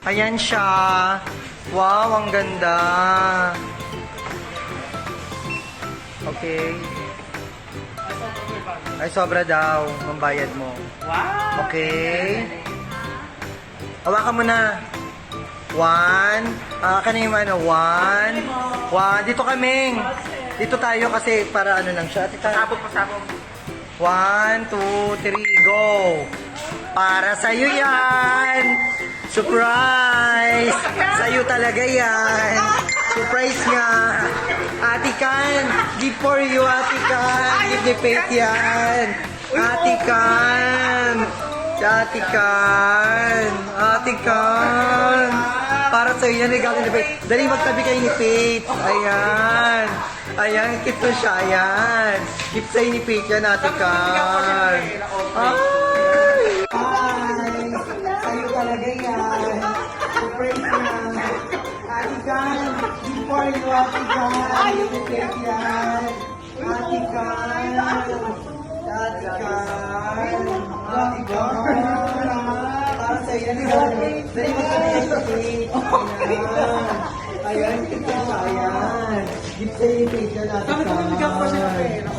Ayan siya. Wow, ang ganda. Okay. Ay, sobra daw. Ang bayad mo. Wow! Okay. Hawakan mo na. 1. Kan yung ano? 1. 1. Dito kaming. Dito tayo kasi para ano lang siya. Pasabog. 1, 2, 3, go! Para sa'yo yan! Surprise! Sa'yo talaga yan! Surprise nga! Ate Kan! Give for you, Ate Kan! Give ni Faith yan! Ate Kan! Ate Kan! Ate Kan! Para sa'yo yan, regalo ni Faith. Dali, magtabi kayo ni Faith. Ayan! Ayan, keep mo siya. Ayan. Keep sa'yo ni Faith yan, Ate Kan. Ay! Ay! Sa'yo talaga yan. Surprise yan. Ate Kan, before you, Ate Kan. Keep ni Faith yan. Ate Kan. Ate Kan. Ate Kan. Para sa'yo yan, regalo ni Faith. Dali, magtabi kayo ni Faith. Ayan. Ayan, keep mo siya. Ayan. Keep sa'yo ni Faith yan, Ate Kan. Kami ko pa siya ng pera.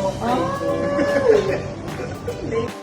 Okay.